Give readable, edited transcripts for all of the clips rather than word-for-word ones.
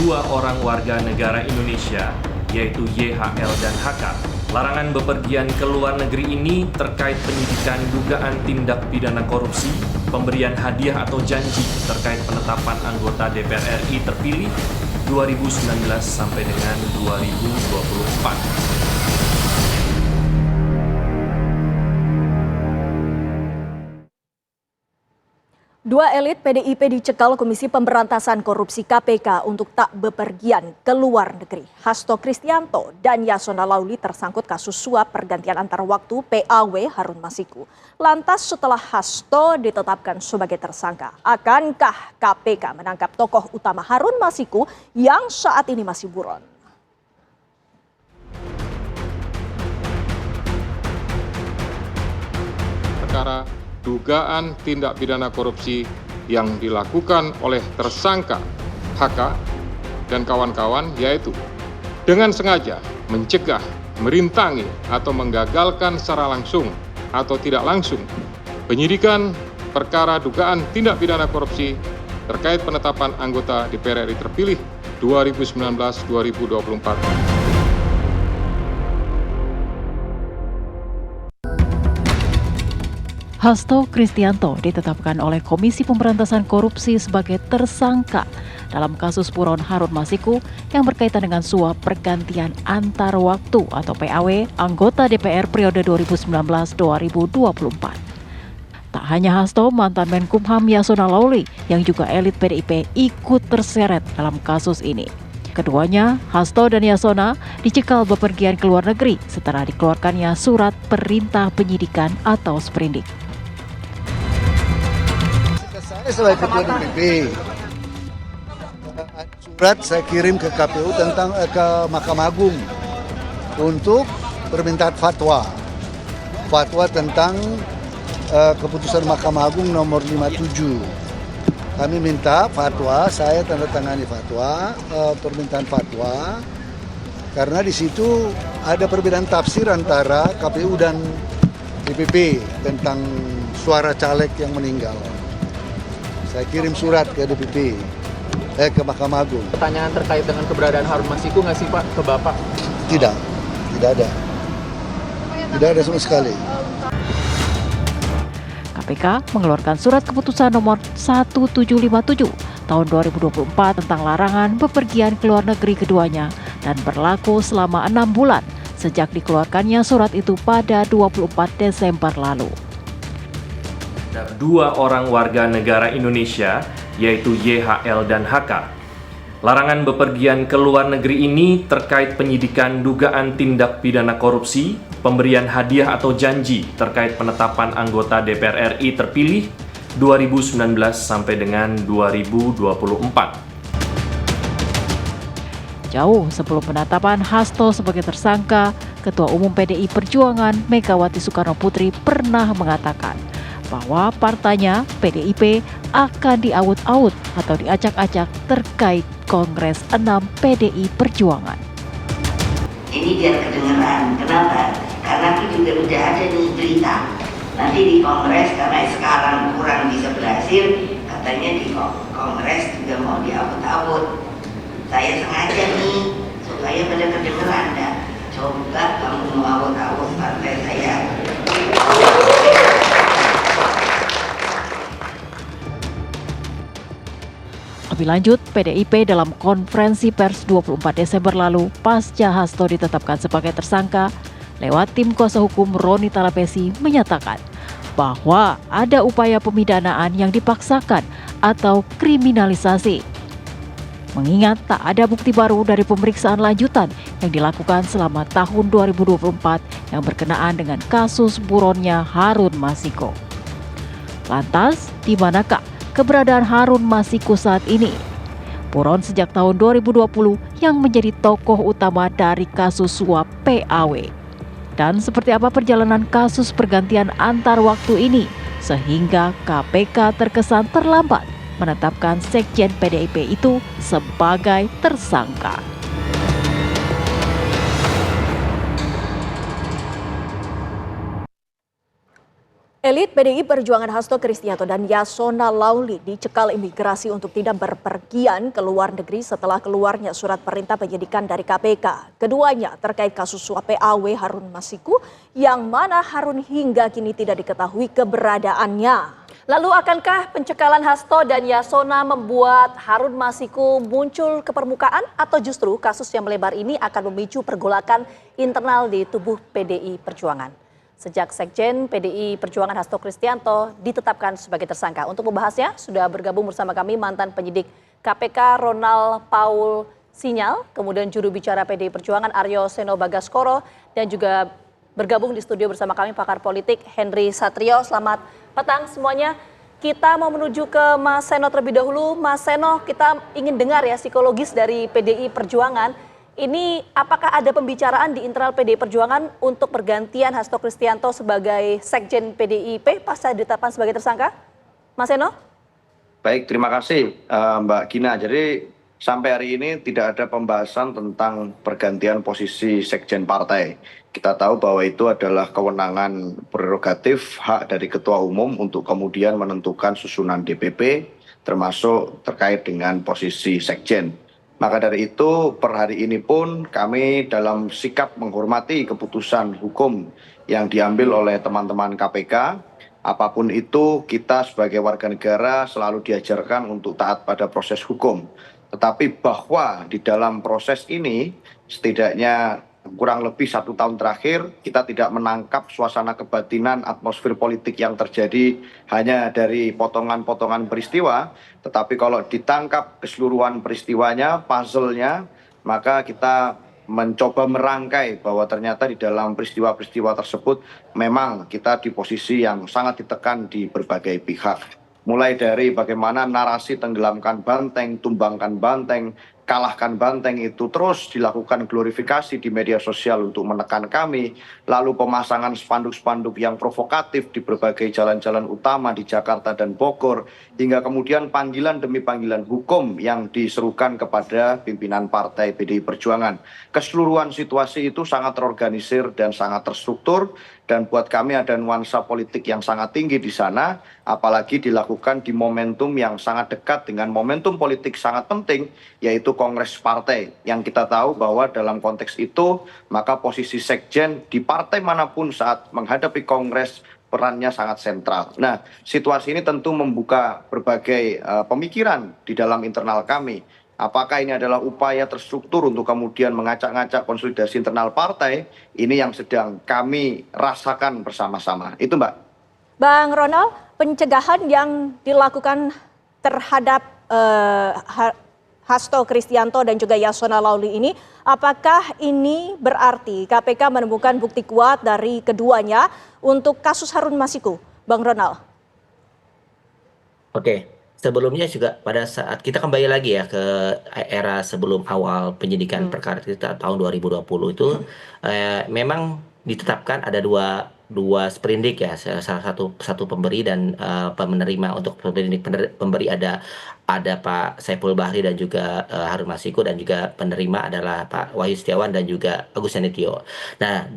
dua orang warga negara Indonesia, yaitu YHL dan HK. Larangan bepergian ke luar negeri ini terkait penyidikan dugaan tindak pidana korupsi, pemberian hadiah atau janji terkait penetapan anggota DPR RI terpilih 2019 sampai dengan 2024. Dua elit PDIP dicekal Komisi Pemberantasan Korupsi KPK untuk tak bepergian ke luar negeri. Hasto Kristianto dan Yasona Lauli tersangkut kasus suap pergantian antar waktu PAW Harun Masiku. Lantas setelah Hasto ditetapkan sebagai tersangka, akankah KPK menangkap tokoh utama Harun Masiku yang saat ini masih buron? Perkara dugaan tindak pidana korupsi yang dilakukan oleh tersangka HK dan kawan-kawan, yaitu dengan sengaja mencegah, merintangi atau menggagalkan secara langsung atau tidak langsung penyidikan perkara dugaan tindak pidana korupsi terkait penetapan anggota DPR RI terpilih 2019-2024. Hasto Kristianto ditetapkan oleh Komisi Pemberantasan Korupsi sebagai tersangka dalam kasus buron Harun Masiku yang berkaitan dengan suap pergantian antar waktu atau PAW anggota DPR periode 2019-2024. Tak hanya Hasto, mantan Menkumham Yasona Lauli yang juga elit PDIP ikut terseret dalam kasus ini. Keduanya, Hasto dan Yasona, dicekal bepergian ke luar negeri setelah dikeluarkannya surat perintah penyidikan atau sprindik. Saya sebagai ketua DPP, surat saya kirim ke KPU tentang ke Mahkamah Agung untuk permintaan fatwa tentang keputusan Mahkamah Agung nomor 57. Kami minta fatwa, saya tanda tangani fatwa, permintaan fatwa, karena di situ ada perbedaan tafsir antara KPU dan DPP tentang suara caleg yang meninggal. Saya kirim surat ke DPP, ke Mahkamah Agung. Pertanyaan terkait dengan keberadaan Harun Masiku nggak sih Pak ke Bapak? Tidak ada. Tidak ada sama sekali. KPK mengeluarkan surat keputusan nomor 1757 tahun 2024 tentang larangan bepergian ke luar negeri keduanya dan berlaku selama 6 bulan sejak dikeluarkannya surat itu pada 24 Desember lalu. Dua orang warga negara Indonesia, yaitu YHL dan HK. Larangan bepergian ke luar negeri ini terkait penyidikan dugaan tindak pidana korupsi, pemberian hadiah atau janji terkait penetapan anggota DPR RI terpilih 2019 sampai dengan 2024. Jauh sebelum penetapan Hasto sebagai tersangka, Ketua Umum PDI Perjuangan Megawati Soekarno Putri pernah mengatakan bahwa partainya PDIP akan diaut-aut atau diacak-acak terkait Kongres 6 PDI Perjuangan. Ini biar kedengeran. Kenapa? Karena itu juga udah ada nih berita. Nanti di Kongres, karena sekarang kurang bisa berhasil, katanya di Kongres juga mau diaut-aut. Saya sengaja nih supaya pada kedengeran. Dah. Coba kamu mau aut-aut partai saya. Lebih lanjut, PDIP dalam konferensi pers 24 Desember lalu pasca Hasto ditetapkan sebagai tersangka lewat tim kuasa hukum Roni Talapesi menyatakan bahwa ada upaya pemidanaan yang dipaksakan atau kriminalisasi. Mengingat tak ada bukti baru dari pemeriksaan lanjutan yang dilakukan selama tahun 2024 yang berkenaan dengan kasus buronnya Harun Masiku. Lantas, di manakah keberadaan Harun Masiku saat ini? Buron sejak tahun 2020 yang menjadi tokoh utama dari kasus suap PAW. Dan seperti apa perjalanan kasus pergantian antar waktu ini sehingga KPK terkesan terlambat menetapkan Sekjen PDIP itu sebagai tersangka. elit PDI Perjuangan Hasto Kristianto dan Yasona Lauli dicekal imigrasi untuk tidak berpergian ke luar negeri setelah keluarnya surat perintah penyidikan dari KPK. Keduanya terkait kasus suap PAW Harun Masiku yang mana Harun hingga kini tidak diketahui keberadaannya. Lalu akankah pencekalan Hasto dan Yasona membuat Harun Masiku muncul ke permukaan atau justru kasus yang melebar ini akan memicu pergolakan internal di tubuh PDI Perjuangan? Sejak Sekjen PDI Perjuangan Hasto Kristianto ditetapkan sebagai tersangka. Untuk membahasnya sudah bergabung bersama kami mantan penyidik KPK Ronald Paul Sinyal, kemudian juru bicara PDI Perjuangan Aryo Seno Bagaskoro, dan juga bergabung di studio bersama kami pakar politik Henry Satrio. Selamat petang semuanya. Kita mau menuju ke Mas Seno terlebih dahulu. Mas Seno, kita ingin dengar ya psikologis dari PDI Perjuangan. Ini apakah ada pembicaraan di internal PDI Perjuangan untuk pergantian Hasto Kristianto sebagai Sekjen PDIP pasca ditetapkan sebagai tersangka? Mas Seno? Baik, terima kasih Mbak Gina. Jadi sampai hari ini tidak ada pembahasan tentang pergantian posisi Sekjen partai. Kita tahu bahwa itu adalah kewenangan prerogatif hak dari Ketua Umum untuk kemudian menentukan susunan DPP termasuk terkait dengan posisi Sekjen. Maka dari itu per hari ini pun kami dalam sikap menghormati keputusan hukum yang diambil oleh teman-teman KPK. Apapun itu kita sebagai warga negara selalu diajarkan untuk taat pada proses hukum. Tetapi bahwa di dalam proses ini setidaknya kurang lebih 1 tahun terakhir kita tidak menangkap suasana kebatinan atmosfer politik yang terjadi hanya dari potongan-potongan peristiwa, tetapi kalau ditangkap keseluruhan peristiwanya, puzzle-nya, maka kita mencoba merangkai bahwa ternyata di dalam peristiwa-peristiwa tersebut memang kita di posisi yang sangat ditekan di berbagai pihak. Mulai dari bagaimana narasi tenggelamkan banteng, tumbangkan banteng, kalahkan banteng itu terus dilakukan glorifikasi di media sosial untuk menekan kami, lalu pemasangan spanduk-spanduk yang provokatif di berbagai jalan-jalan utama di Jakarta dan Bogor, hingga kemudian panggilan demi panggilan hukum yang diserukan kepada pimpinan partai PDI Perjuangan. Keseluruhan situasi itu sangat terorganisir dan sangat terstruktur, dan buat kami ada nuansa politik yang sangat tinggi di sana, apalagi dilakukan di momentum yang sangat dekat dengan momentum politik sangat penting, yaitu Kongres Partai. Yang kita tahu bahwa dalam konteks itu, maka posisi Sekjen di partai manapun saat menghadapi Kongres perannya sangat sentral. Nah, situasi ini tentu membuka berbagai pemikiran di dalam internal kami. Apakah ini adalah upaya terstruktur untuk kemudian mengacak-ngacak konsolidasi internal partai? Ini yang sedang kami rasakan bersama-sama. Itu Mbak. Bang Ronald, pencegahan yang dilakukan terhadap Hasto Kristianto dan juga Yasona Lauli ini, apakah ini berarti KPK menemukan bukti kuat dari keduanya untuk kasus Harun Masiku? Bang Ronald. Oke. Sebelumnya juga pada saat kita kembali lagi ya ke era sebelum awal penyidikan perkara kita tahun 2020 itu memang ditetapkan ada dua sprindik ya, salah satu pemberi dan penerima. Untuk pemberi ada Pak Saiful Bahri dan juga Harun Masiku, dan juga penerima adalah Pak Wahyu Setiawan dan juga Agus Yanitio. Nah,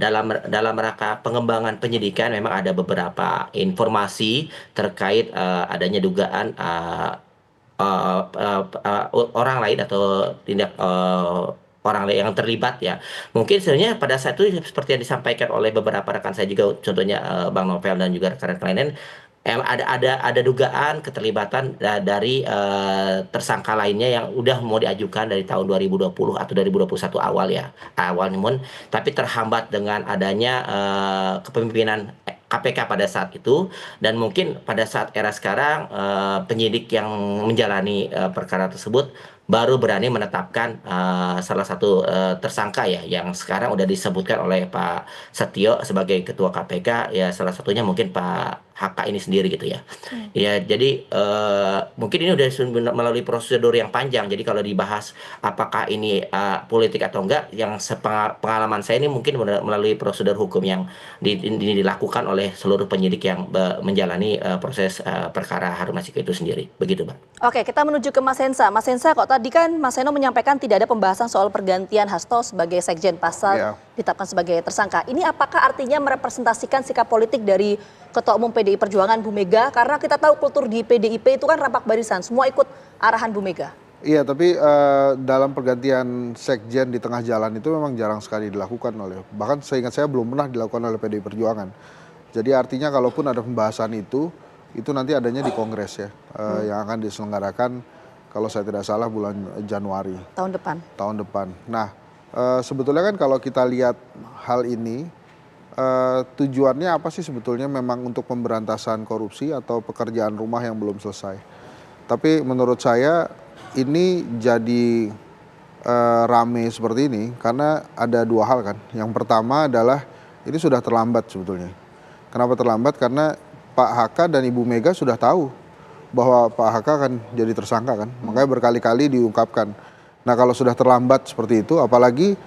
dalam rangka pengembangan penyidikan memang ada beberapa informasi terkait adanya dugaan orang lain atau tindak orang lain yang terlibat ya. Mungkin sebenarnya pada saat itu seperti yang disampaikan oleh beberapa rekan saya juga, contohnya Bang Novel dan juga rekan-rekan lainnya, ada dugaan keterlibatan dari tersangka lainnya yang udah mau diajukan dari tahun 2020 atau 2021 awal namun tapi terhambat dengan adanya kepemimpinan KPK pada saat itu, dan mungkin pada saat era sekarang penyidik yang menjalani perkara tersebut baru berani menetapkan salah satu tersangka ya, yang sekarang udah disebutkan oleh Pak Setio sebagai Ketua KPK ya, salah satunya mungkin Pak HK ini sendiri gitu ya. Ya, jadi mungkin ini udah melalui prosedur yang panjang. Jadi kalau dibahas apakah ini politik atau enggak, yang pengalaman saya ini mungkin melalui prosedur hukum yang dilakukan oleh seluruh penyidik yang menjalani proses perkara Harun Masiku itu sendiri. Begitu, Mbak. Oke, kita menuju ke Mas Hensa. Mas Hensa, kok tadi kan Mas Seno menyampaikan tidak ada pembahasan soal pergantian Hasto sebagai Sekjen pasal ditetapkan sebagai tersangka. Ini apakah artinya merepresentasikan sikap politik dari Ketua Umum PDI PDI Perjuangan Bu Mega, karena kita tahu kultur di PDIP itu kan rampak barisan, semua ikut arahan Bu Mega. Iya, tapi dalam pergantian sekjen di tengah jalan itu memang jarang sekali dilakukan bahkan seingat saya belum pernah dilakukan oleh PDI Perjuangan. Jadi artinya kalaupun ada pembahasan itu nanti adanya di Kongres ya, yang akan diselenggarakan kalau saya tidak salah bulan Januari. Tahun depan. Tahun depan. Nah, sebetulnya kan kalau kita lihat hal ini, tujuannya apa sih sebetulnya, memang untuk pemberantasan korupsi atau pekerjaan rumah yang belum selesai. Tapi menurut saya ini jadi rame seperti ini karena ada dua hal kan. Yang pertama adalah ini sudah terlambat sebetulnya. Kenapa terlambat? Karena Pak HK dan Ibu Mega sudah tahu bahwa Pak HK akan jadi tersangka kan. Makanya berkali-kali diungkapkan. Nah kalau sudah terlambat seperti itu, apalagi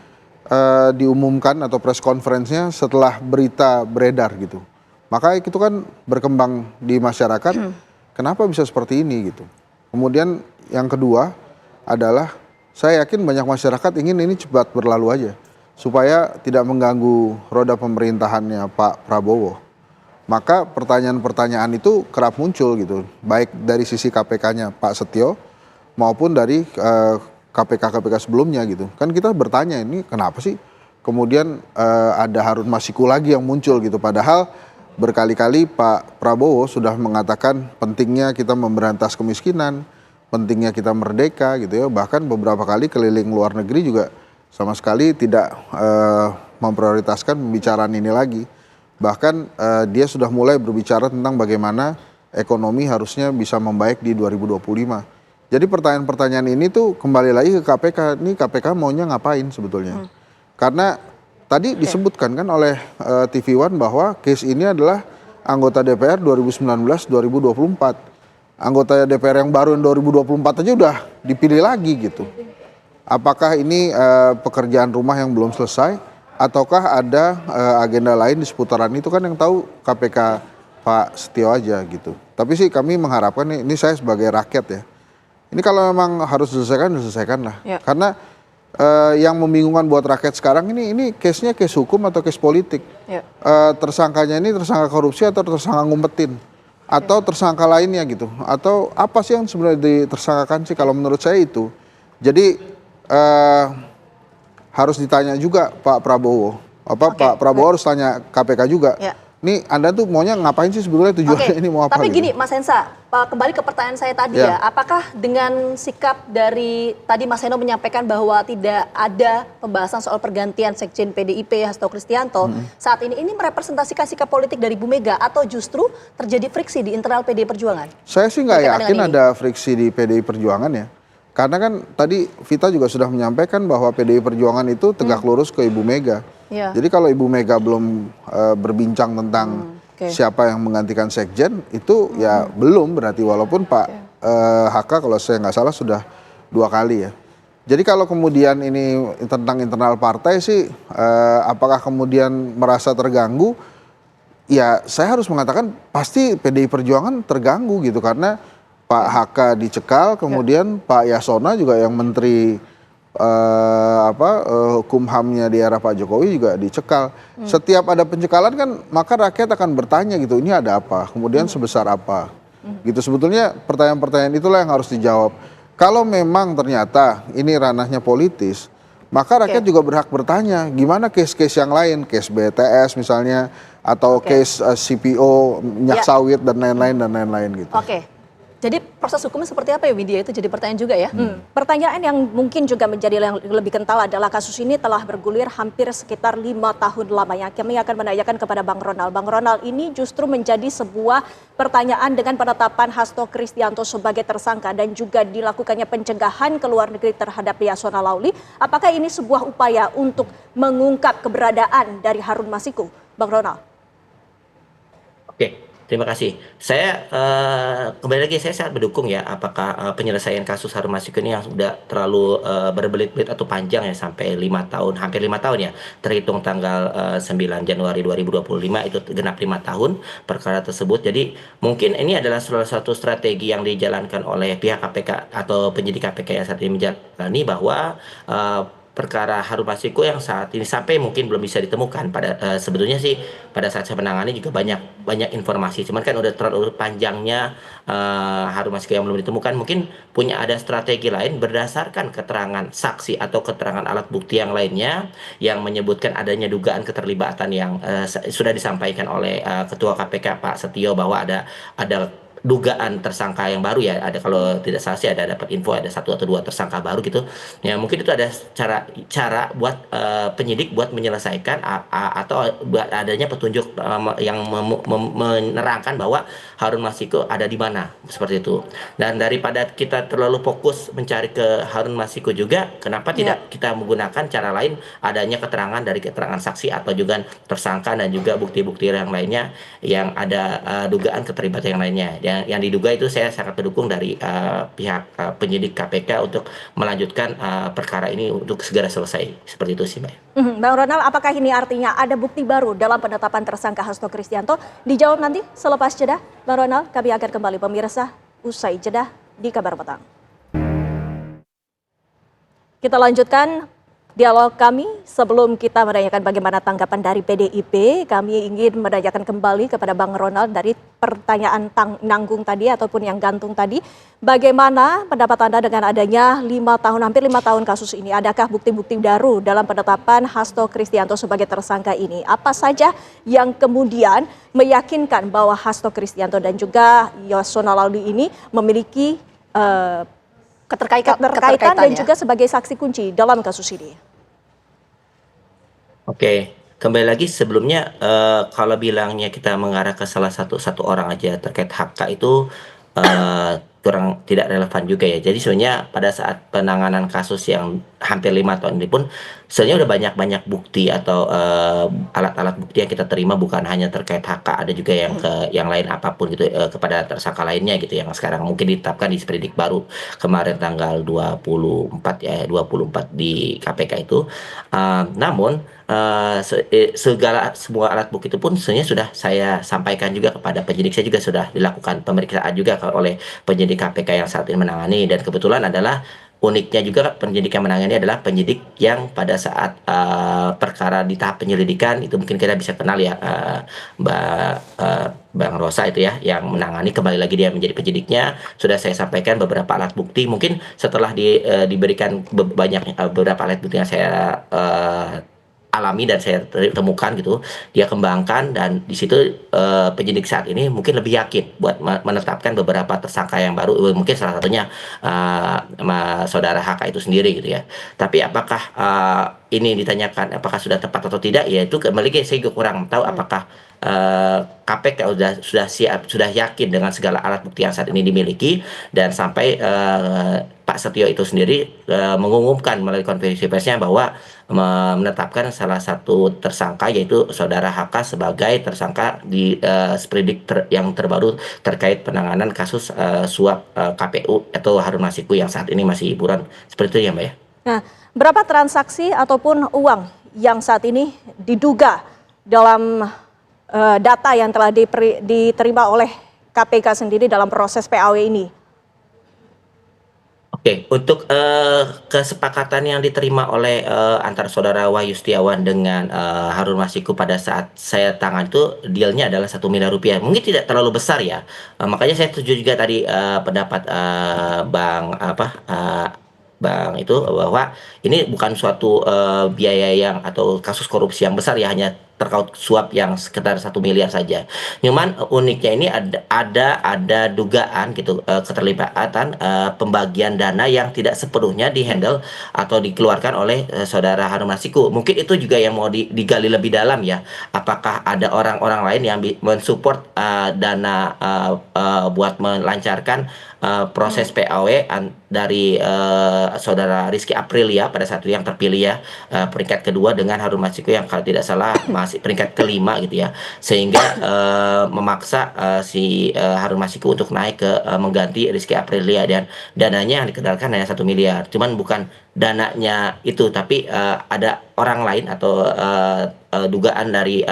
diumumkan atau press conference-nya setelah berita beredar gitu. Maka itu kan berkembang di masyarakat, kenapa bisa seperti ini gitu. Kemudian yang kedua adalah saya yakin banyak masyarakat ingin ini cepat berlalu aja supaya tidak mengganggu roda pemerintahannya Pak Prabowo. Maka pertanyaan-pertanyaan itu kerap muncul gitu, baik dari sisi KPK-nya Pak Setio maupun dari KPK sebelumnya gitu. Kan kita bertanya ini kenapa sih kemudian ada Harun Masiku lagi yang muncul gitu, padahal berkali-kali Pak Prabowo sudah mengatakan pentingnya kita memberantas kemiskinan, pentingnya kita merdeka gitu ya. Bahkan beberapa kali keliling luar negeri juga sama sekali tidak memprioritaskan pembicaraan ini lagi. Bahkan dia sudah mulai berbicara tentang bagaimana ekonomi harusnya bisa membaik di 2025. Jadi pertanyaan-pertanyaan ini tuh kembali lagi ke KPK. Ini KPK maunya ngapain sebetulnya? Karena tadi disebutkan kan oleh TV One bahwa case ini adalah anggota DPR 2019-2024. Anggota DPR yang baru yang 2024 aja udah dipilih lagi gitu. Apakah ini pekerjaan rumah yang belum selesai ataukah ada agenda lain di seputaran itu, kan yang tahu KPK Pak Setio aja gitu. Tapi sih kami mengharapkan ini saya sebagai rakyat ya. Ini kalau memang harus diselesaikan lah. Ya. Karena yang membingungkan buat rakyat sekarang ini case-nya case hukum atau case politik. Ya. Tersangkanya ini tersangka korupsi atau tersangka ngumpetin. Atau tersangka lainnya gitu. Atau apa sih yang sebenarnya ditersangkakan sih kalau menurut saya itu. Jadi harus ditanya juga Pak Prabowo. Pak Prabowo harus tanya KPK juga. Ya. Nih Anda tuh maunya ngapain sih sebetulnya, tujuannya ini mau apa? Tapi gitu? Gini Mas Hensa, kembali ke pertanyaan saya tadi ya. Apakah dengan sikap dari tadi Mas Heno menyampaikan bahwa tidak ada pembahasan soal pergantian Sekjen PDIP Hasto Kristianto saat ini merepresentasikan sikap politik dari Bu Mega atau justru terjadi friksi di internal PDI Perjuangan? Saya sih nggak yakin ada friksi di PDI Perjuangan ya. Karena kan tadi Vita juga sudah menyampaikan bahwa PDI Perjuangan itu tegak lurus ke Ibu Mega. Ya. Jadi kalau Ibu Mega belum berbincang tentang siapa yang menggantikan Sekjen, itu ya belum berarti, walaupun Pak HK kalau saya nggak salah sudah 2 kali ya. Jadi kalau kemudian ini tentang internal partai sih, apakah kemudian merasa terganggu? Ya saya harus mengatakan pasti PDI Perjuangan terganggu gitu, karena Pak HK dicekal, kemudian Pak Yasona juga yang menteri hukum HAM-nya di era Pak Jokowi juga dicekal. Setiap ada pencekalan kan maka rakyat akan bertanya gitu, ini ada apa, kemudian sebesar apa gitu. Sebetulnya pertanyaan-pertanyaan itulah yang harus dijawab. Kalau memang ternyata ini ranahnya politis, maka rakyat juga berhak bertanya gimana case-case yang lain, case BTS misalnya, atau case CPO minyak sawit dan lain-lain gitu. Jadi proses hukumnya seperti apa ya Widya, itu jadi pertanyaan juga ya. Pertanyaan yang mungkin juga menjadi yang lebih kental adalah kasus ini telah bergulir hampir sekitar 5 tahun lamanya. Kami akan menanyakan kepada Bang Ronald. Bang Ronald, ini justru menjadi sebuah pertanyaan dengan penetapan Hasto Kristianto sebagai tersangka dan juga dilakukannya pencegahan ke luar negeri terhadap Yasona Lauli. Apakah ini sebuah upaya untuk mengungkap keberadaan dari Harun Masiku? Bang Ronald. Terima kasih. Saya kembali lagi saya sangat mendukung ya, apakah penyelesaian kasus Harun Masiku ini yang sudah terlalu berbelit-belit atau panjang ya, sampai 5 tahun, hampir 5 tahun ya, terhitung tanggal 9 Januari 2025 itu genap 5 tahun perkara tersebut. Jadi mungkin ini adalah salah satu strategi yang dijalankan oleh pihak KPK atau penyidik KPK yang saat ini menjalani, bahwa perkara Harun Masiku yang saat ini sampai mungkin belum bisa ditemukan. Sebetulnya sih pada saat saya menangani juga banyak informasi, cuman kan udah terlalu panjangnya Harun Masiku yang belum ditemukan. Mungkin punya ada strategi lain berdasarkan keterangan saksi atau keterangan alat bukti yang lainnya yang menyebutkan adanya dugaan keterlibatan yang sudah disampaikan oleh Ketua KPK Pak Setio, bahwa ada dugaan tersangka yang baru ya, ada, kalau tidak salah sih ada dapat info ada 1 atau 2 tersangka baru gitu ya. Mungkin itu ada cara buat penyidik buat menyelesaikan atau buat adanya petunjuk yang menerangkan bahwa Harun Masiku ada di mana, seperti itu. Dan daripada kita terlalu fokus mencari ke Harun Masiku juga, kenapa tidak kita menggunakan cara lain, adanya keterangan dari keterangan saksi atau juga tersangka dan juga bukti-bukti yang lainnya yang ada dugaan keterlibatan yang lainnya. Yang diduga itu saya sangat mendukung dari pihak penyidik KPK untuk melanjutkan perkara ini untuk segera selesai. Seperti itu sih, Mbak. Bang Ronald, apakah ini artinya ada bukti baru dalam penetapan tersangka Hasto Kristianto? Dijawab nanti selepas jeda. Bang Ronald, kami akan kembali pemirsa usai jeda di Kabar Petang. Kita lanjutkan dialog kami. Sebelum kita menanyakan bagaimana tanggapan dari PDIP, kami ingin menanyakan kembali kepada Bang Ronald dari pertanyaan nanggung tadi ataupun yang gantung tadi. Bagaimana pendapat Anda dengan adanya hampir 5 tahun kasus ini? Adakah bukti-bukti baru dalam penetapan Hasto Kristianto sebagai tersangka ini? Apa saja yang kemudian meyakinkan bahwa Hasto Kristianto dan juga Yasona Lauli ini memiliki keterkaitan dan juga sebagai saksi kunci dalam kasus ini? Oke, kembali lagi sebelumnya kalau bilangnya kita mengarah ke salah satu orang aja terkait HK itu kurang tidak relevan juga ya. Jadi sebenarnya pada saat penanganan kasus yang hampir 5 tahun ini pun sebenarnya udah banyak bukti atau alat-alat bukti yang kita terima, bukan hanya terkait HK, ada juga yang lain apapun gitu kepada tersangka lainnya gitu yang sekarang mungkin ditetapkan di sprindik baru kemarin tanggal 24 di KPK itu. Namun semua alat bukti itu pun sebenarnya sudah saya sampaikan juga kepada penyidik. Saya juga sudah dilakukan pemeriksaan juga oleh penyidik KPK yang saat ini menangani, dan kebetulan adalah uniknya juga penyidik yang menangani adalah penyidik yang pada saat perkara di tahap penyelidikan itu mungkin kita bisa kenal ya, Bang Rosa itu ya yang menangani. Kembali lagi dia menjadi penyidiknya. Sudah saya sampaikan beberapa alat bukti, mungkin setelah diberikan beberapa alat bukti yang saya alami dan saya temukan gitu, dia kembangkan, dan di situ penyidik saat ini mungkin lebih yakin buat menetapkan beberapa tersangka yang baru, mungkin salah satunya saudara HK itu sendiri gitu ya. Tapi apakah ini ditanyakan apakah sudah tepat atau tidak, ya itu kembali saya juga kurang tahu apakah KPK sudah yakin dengan segala alat bukti yang saat ini dimiliki, dan sampai Pak Setio itu sendiri mengumumkan melalui konferensi persnya bahwa menetapkan salah satu tersangka yaitu saudara HK sebagai tersangka di sprindik yang terbaru terkait penanganan kasus suap KPU atau Harun Masiku yang saat ini masih buron. Seperti itu ya, Mbak ya. Nah, berapa transaksi ataupun uang yang saat ini diduga dalam data yang telah diterima oleh KPK sendiri dalam proses PAW ini? Oke, untuk kesepakatan yang diterima oleh antara saudara Wahyu Setiawan dengan Harun Masiku pada saat saya tangan itu, dealnya adalah 1 miliar rupiah. Mungkin tidak terlalu besar ya, makanya saya setuju juga tadi pendapat Bang itu bahwa ini bukan suatu biaya yang atau kasus korupsi yang besar ya, hanya terkait suap yang sekitar 1 miliar saja. Cuman uniknya ini ada dugaan gitu keterlibatan pembagian dana yang tidak sepenuhnya dihandle atau dikeluarkan oleh saudara Harun Masiku. Mungkin itu juga yang mau digali lebih dalam ya. Apakah ada orang-orang lain yang mensupport dana buat melancarkan proses PAW dari saudara Rizky Aprilia pada saat itu yang terpilih ya, peringkat kedua, dengan Harun Masiku yang kalau tidak salah masih peringkat kelima gitu ya, sehingga memaksa si Harun Masiku untuk naik ke mengganti Rizky Aprilia, dan dananya yang dikendalikan hanya 1 miliar. Cuman bukan dananya itu, tapi ada orang lain atau dugaan dari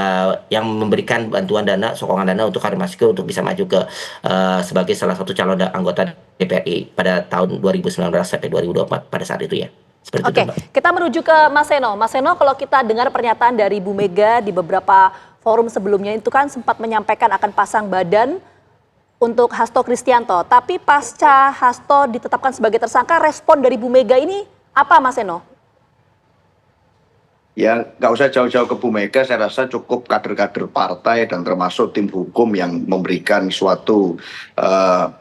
yang memberikan bantuan dana, sokongan dana untuk Harun Masiku untuk bisa maju ke sebagai salah satu calon anggota DPR RI pada tahun 2019 sampai 2024 pada saat itu ya. Seperti itu, Oke, Mbak. kita menuju ke Mas Seno. Mas Seno, kalau kita dengar pernyataan dari Bu Mega di beberapa forum sebelumnya itu kan sempat menyampaikan akan pasang badan untuk Hasto Kristianto. Tapi pasca Hasto ditetapkan sebagai tersangka, respon dari Bu Mega ini apa, Mas Seno? Ya, nggak usah jauh-jauh ke Bu Mega, saya rasa cukup kader-kader partai dan termasuk tim hukum yang memberikan suatu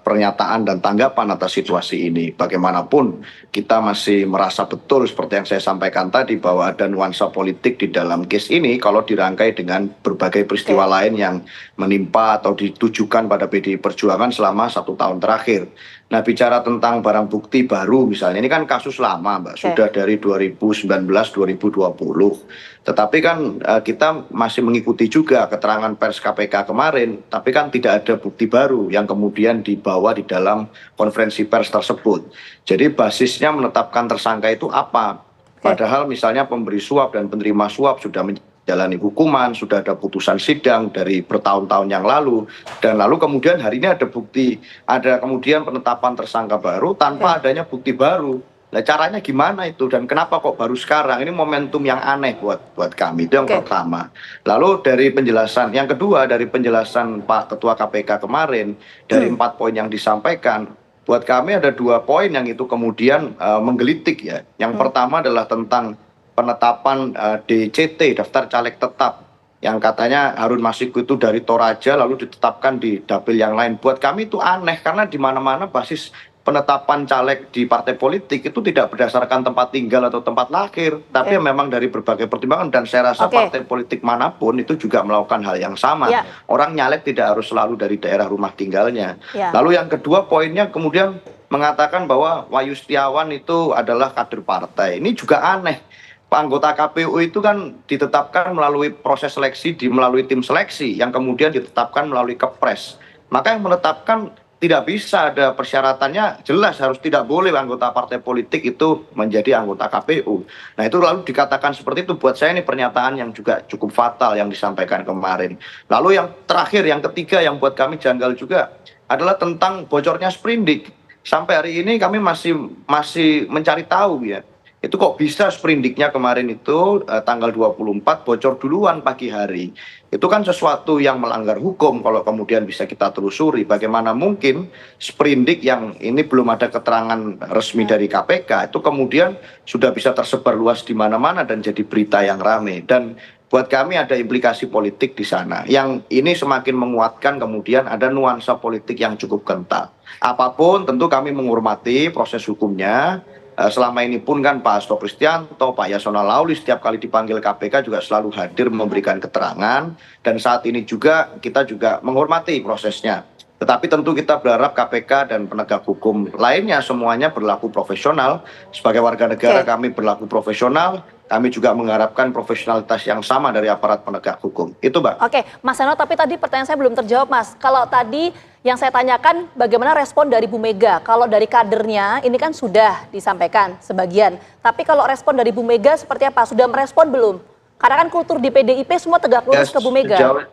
pernyataan dan tanggapan atas situasi ini. Bagaimanapun kita masih merasa betul seperti yang saya sampaikan tadi bahwa ada nuansa politik di dalam case ini kalau dirangkai dengan berbagai peristiwa lain yang menimpa atau ditujukan pada PDI Perjuangan selama 1 tahun terakhir. Nah, bicara tentang barang bukti baru misalnya, ini kan kasus lama, Mbak, sudah dari 2019-2020. Tetapi kan kita masih mengikuti juga keterangan pers KPK kemarin, tapi kan tidak ada bukti baru yang kemudian dibawa di dalam konferensi pers tersebut. Jadi basisnya menetapkan tersangka itu apa? Padahal misalnya pemberi suap dan penerima suap sudah menjalani hukuman, sudah ada putusan sidang dari bertahun-tahun yang lalu, dan lalu kemudian hari ini ada bukti, ada kemudian penetapan tersangka baru tanpa adanya bukti baru. Nah, caranya gimana itu dan kenapa kok baru sekarang? Ini momentum yang aneh buat kami, itu yang pertama. Lalu dari penjelasan, yang kedua dari penjelasan Pak Ketua KPK kemarin, dari 4 poin yang disampaikan, buat kami ada 2 poin yang itu kemudian menggelitik ya. Yang pertama adalah tentang penetapan DCT, daftar caleg tetap, yang katanya Harun Masiku itu dari Toraja lalu ditetapkan di dapil yang lain. Buat kami itu aneh karena di mana-mana basis penetapan caleg di partai politik itu tidak berdasarkan tempat tinggal atau tempat lahir, tapi memang dari berbagai pertimbangan, dan saya rasa partai politik manapun itu juga melakukan hal yang sama. Orang nyalek tidak harus selalu dari daerah rumah tinggalnya. Lalu yang kedua poinnya kemudian mengatakan bahwa Wahyu Setiawan itu adalah kader partai. Ini juga aneh. Anggota KPU itu kan ditetapkan melalui proses seleksi, melalui tim seleksi yang kemudian ditetapkan melalui Kepres. Maka yang menetapkan tidak bisa, ada persyaratannya jelas, harus tidak boleh anggota partai politik itu menjadi anggota KPU. Nah, itu lalu dikatakan seperti itu. Buat saya ini pernyataan yang juga cukup fatal yang disampaikan kemarin. Lalu yang terakhir, yang ketiga yang buat kami janggal juga adalah tentang bocornya sprindik. Sampai hari ini kami masih mencari tahu ya. Itu kok bisa sprindiknya kemarin itu tanggal 24 bocor duluan pagi hari. Itu kan sesuatu yang melanggar hukum kalau kemudian bisa kita telusuri. Bagaimana mungkin sprindik yang ini belum ada keterangan resmi dari KPK itu kemudian sudah bisa tersebar luas di mana-mana dan jadi berita yang ramai. Dan buat kami ada implikasi politik di sana. Yang ini semakin menguatkan kemudian ada nuansa politik yang cukup kental. Apapun tentu kami menghormati proses hukumnya. Selama ini pun kan Pak Hasto Kristianto, Pak Yasona Lauli setiap kali dipanggil KPK juga selalu hadir memberikan keterangan, dan saat ini juga kita juga menghormati prosesnya. Tetapi tentu kita berharap KPK dan penegak hukum lainnya semuanya berlaku profesional. Sebagai warga negara kami berlaku profesional, kami juga mengharapkan profesionalitas yang sama dari aparat penegak hukum. Itu, Mbak. Oke, Mas Seno, tapi tadi pertanyaan saya belum terjawab, Mas. Kalau tadi yang saya tanyakan bagaimana respon dari Bu Mega? Kalau dari kadernya ini kan sudah disampaikan sebagian. Tapi kalau respon dari Bu Mega seperti apa? Sudah merespon belum? Karena kan kultur di PDIP semua tegak lurus ke Bu Mega.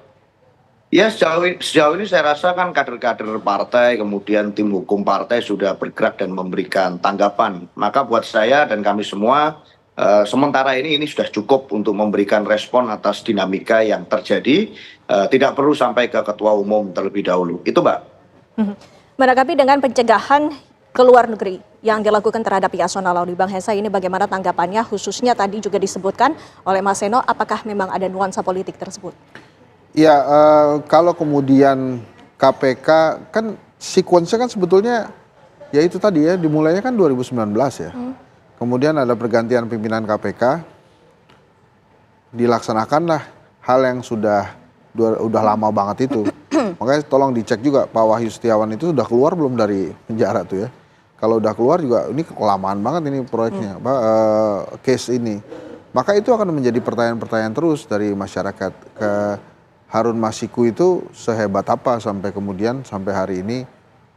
Sejauh ini saya rasa kan kader-kader partai, kemudian tim hukum partai sudah bergerak dan memberikan tanggapan. Maka buat saya dan kami semua, sementara ini sudah cukup untuk memberikan respon atas dinamika yang terjadi. Tidak perlu sampai ke ketua umum terlebih dahulu. Itu, Mbak. Menanggapi dengan pencegahan ke luar negeri yang dilakukan terhadap Yasona Lauli, Bang Hesa, ini bagaimana tanggapannya? Khususnya tadi juga disebutkan oleh Mas Seno, apakah memang ada nuansa politik tersebut? Ya, kalau kemudian KPK kan sequence-nya kan sebetulnya ya itu tadi ya, dimulainya kan 2019 ya. Kemudian ada pergantian pimpinan KPK, dilaksanakanlah hal yang udah lama banget itu. Makanya tolong dicek juga Pak Wahyu Setiawan itu sudah keluar belum dari penjara tuh ya. Kalau udah keluar juga ini kelamaan banget ini proyeknya, case ini. Maka itu akan menjadi pertanyaan-pertanyaan terus dari masyarakat ke Harun Masiku itu sehebat apa sampai kemudian sampai hari ini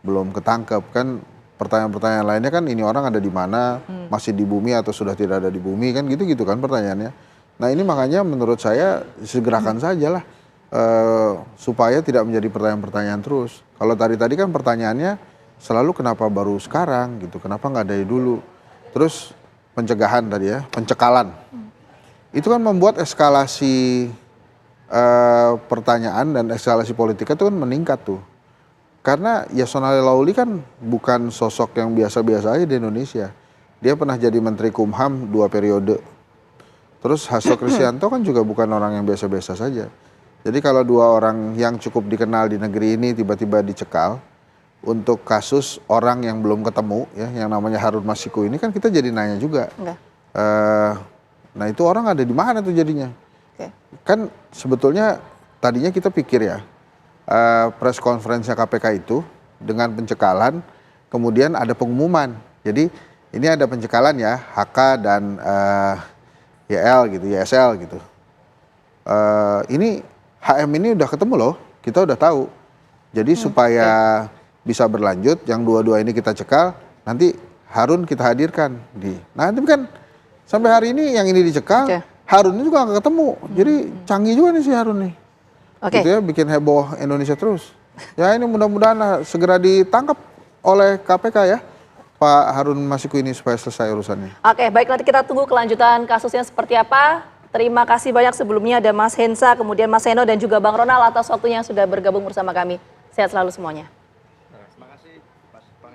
belum ketangkep kan. Pertanyaan-pertanyaan lainnya kan ini orang ada di mana, masih di bumi atau sudah tidak ada di bumi kan gitu-gitu kan pertanyaannya. Nah ini makanya menurut saya segerakan saja lah supaya tidak menjadi pertanyaan-pertanyaan terus. Kalau tadi kan pertanyaannya selalu kenapa baru sekarang gitu, kenapa nggak dari dulu. Terus pencegahan tadi ya, pencekalan. Itu kan membuat eskalasi pertanyaan dan eskalasi politik itu kan meningkat tuh. Karena Yasona Lawli kan bukan sosok yang biasa-biasa aja di Indonesia. Dia pernah jadi Menteri Kumham 2 periode. Terus Hasto Kristianto kan juga bukan orang yang biasa-biasa saja. Jadi kalau 2 orang yang cukup dikenal di negeri ini tiba-tiba dicekal untuk kasus orang yang belum ketemu ya, yang namanya Harun Masiku ini kan kita jadi nanya juga. Nah itu orang ada di mana tuh jadinya? Kan sebetulnya tadinya kita pikir ya, press conference KPK itu dengan pencekalan, kemudian ada pengumuman. Jadi ini ada pencekalan ya, HK dan YL gitu, YSL gitu. Ini HM ini udah ketemu loh, kita udah tahu. Jadi supaya bisa berlanjut, yang 2 ini kita cekal, nanti Harun kita hadirkan di. Nah, tapi kan sampai hari ini yang ini dicekal, Harun ini juga nggak ketemu. Jadi canggih juga nih si Harun nih. Gitu ya, bikin heboh Indonesia terus. Ya ini mudah-mudahan segera ditangkap oleh KPK ya, Pak Harun Masiku ini supaya selesai urusannya. Oke, baik, nanti kita tunggu kelanjutan kasusnya seperti apa. Terima kasih banyak sebelumnya ada Mas Hensa, kemudian Mas Seno dan juga Bang Ronald atas waktunya sudah bergabung bersama kami. Sehat selalu semuanya.